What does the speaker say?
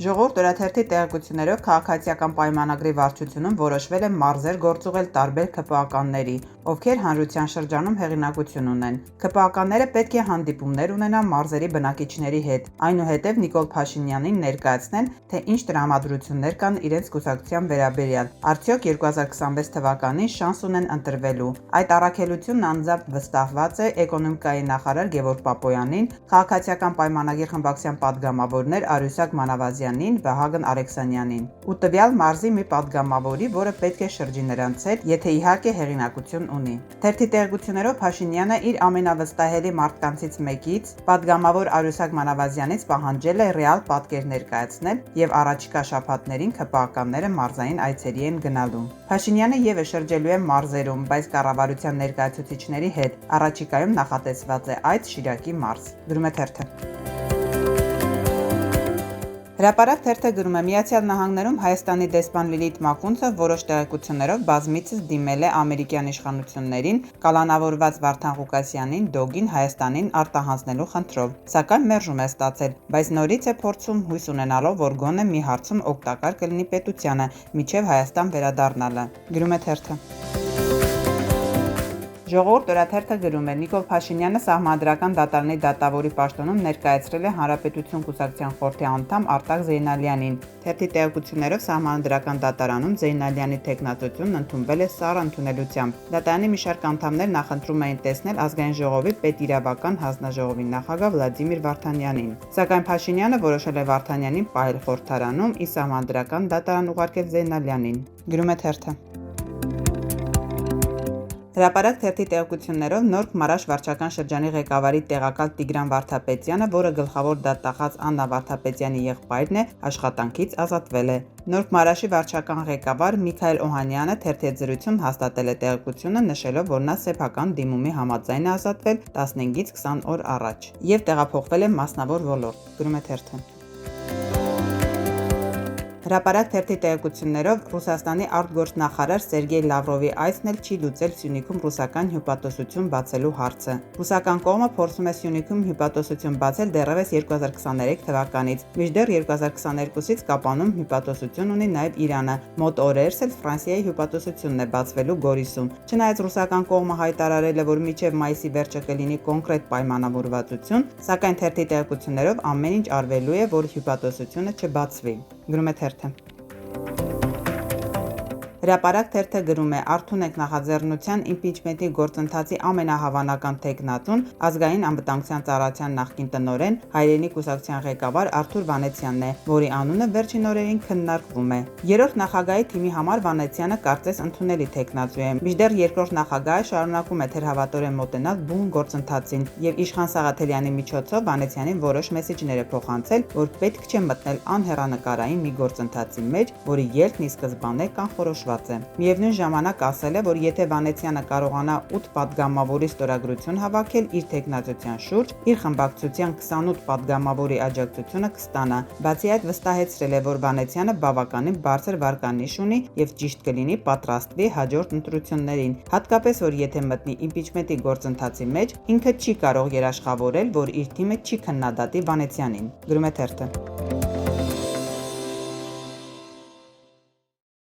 Ժողովուրդ օրաթերթի տեղեկություններով քաղաքացիական պայմանագրի վարչությունում որոշվել է մարզեր գործուղել տարբեր ՔՊԱ-կանների, ովքեր հանրության շրջանում հեղինակություն ունեն։ ՔՊԱ-կանները պետք է հանդիպումներ ունենան մարզերի բնակիչների հետ, այնուհետև Նիկոլ Փաշինյանին ներկայացնեն, թե ինչ տրամադրություններ կան իրենց կուսակցության վերաբերյալ, արդյոք 2026 թվականին շանս ունեն ընտրվելու։ Այդ առաքելությունն անձամբ վստահված է էկոնոմիկայի նախարար Գևորգ Պապոյանին, քաղաքացիական պայմանագրի խմբակցության падգամավորներ Արուսյակ Մանավազյանին, Վահագն Ալեքսանյանին ու տվյալ մարզի մի падգամավորի, որը պետք է շրջի նրանց հետ, եթե իհարկե հեղինակություն ունի։ Թերթի տեղեկություններով Փաշինյանը իր ամենավստահելի մարդկանցից մեկից, падգամավոր Արուսյակ Մանավազյանից պահանջել է ռեալ պատկեր ներկայացնել եւ առաջիկա շաբաթներին ՔՊԱ-կանները մարզային այցերի են գնալու։ Փաշինյանը ևս շրջելու է մարզերում, բայց կառավարության ներկայացուցիչների հետ առաջիկայում նախատեսված է այց Շիրակի մարզ։ Գրում է թերթը։ Հրապարակ թերթը գրում է. Միացյալ Նահանգներում Հայաստանի դեսպան Լիլիթ Մակունցը որոշ տեղեկություններով բազմիցս դիմել է ամերիկյան իշխանություններին կալանավորված Վարդան Ղուկասյանին Դոգին Հայաստանին արտահանձնելու խնդրով, սակայն մերժում է ստացել, բայց նորից է փորձում հույս ունենալով, որ գոնե մի հարցում օգտակար կլինի պետությանը մինչև Հայաստան վերադառնալը։ Գրում է թերթը։ Ժողովուրդ օրաթերթը գրում է. Նիկոլ Փաշինյանը Սահմանադրական դատարանի դատավորի պաշտոնում ներկայացրել է Հանրապետություն կուսակցության խորհրդի անդամ Արտակ Զեյնալյանին։ Թերթի տեղեկություններով Սահմանադրական դատարանում Զեյնալյանի թեկնածությունն ընդունվել է սառը ընդունելությամբ։ Դատարանի մի շարք անդամներ նախընտրում էին տեսնել Ազգային ժողովի պետիրավական հանձնաժողովի նախագահ Վլադիմիր Վարդանյանին։ Սակայն Փաշինյանը որոշել է Վարդանյանին պահել խորհրդարանում, իսկ Սահմանադրական դատարան ուղարկել Զեյնալյանին։ Գրում է թերթը։ Հրապարակ թերթի տեղեկություններով Նորք Մարաշ վարչական շրջանի ղեկավարի տեղակալ Տիգրան Վարդապետյանը, որը գլխավոր դատախազ Աննա Վարդապետյանի եղբայրն է, աշխատանքից ազատվել է։ Նորք Մարաշի վարչական ղեկավար Միքայել Օհանյանը թերթի հետ զրույցում հաստատել է տեղեկությունը, նշելով, որ նա սեփական դիմումի համաձայն է ազատվել 15-ից 20 օր առաջ եւ տեղափոխվել է մասնավոր ոլորտ։ Գրում է թերթը։ Հրապարակ թերթի տեղեկություններով Ռուսաստանի արտգործնախարար Սերգեյ Լավրովի այցն էլ չի լուծել Սյունիքում ռուսական հյուպատոսություն բացելու հարցը։ Ռուսական կողմը փորձում է Սյունիքում հյուպատոսություն բացել դեռևս 2023 թվականից, մինչդեռ 2022-ից Կապանում հյուպատոսություն ունի նաև Իրանը։ Մոտ օրերս էլ Ֆրանսիայի հյուպատոսությունն է բացվելու Գորիսում։ Չնայած ռուսական կողմը հայտարարել է, որ մինչև մայիսի վերջը կլինի կոնկրետ պայմանավորվածություն, սակայն թերթի տեղեկություններով ամեն ինչ արվելու է, որ հյուպատոսությունը չբացվի։ Գրում է թերթը։ Հրապարակ թերթը գրում է. Արթունեք նախաձեռնության իմպիչմենտի գործընթացի ամենահավանական թեկնածուն ազգային անվտանգության ծառայության նախկին տնօրեն հայրենի կուսակցության ղեկավար Արթուր Վանեցյանն է, որի անունը վերջին օրերին քննարկվում է։ Երրորդ նախագահի թիմի համար Վանեցյանը կարծես ընդունելի թեկնածու է, մինչդեռ երկրորդ նախագահը շարունակում է թերհավատորեն մոտենալ բուն գործընթացին եւ Իշխան Սաղաթելյանի միջոցով Վանեցյանին որոշ մեսեջներ է փոխանցել, որ պետք չէ մտնել անհեռանկարային մի գործընթացի մեջ, որի ելքն ի սկզբանե կանխորոշված է։ Միևնույն ժամանակ ասել է, որ եթե Վանեցյանը կարողանա 8 падգամավորի ստորագրություն հավաքել իր թեկնածության շուրջ, իր խմբակցության 28 падգամավորի աջակցությունը կստանա։ Բացի այդ վստահեցրել է, որ Վանեցյանը բավականին բարձր վարկանիշ ունի եւ ճիշտ կլինի պատրաստվի հաջորդ ընտրություններին, հատկապես որ եթե մտնի իմպիչմենտի գործընթացի մեջ, ինքը չի կարող երաշխավորել, որ իր թիմը չի քննադատի Վանեցյանին։ Գրում է թերթը։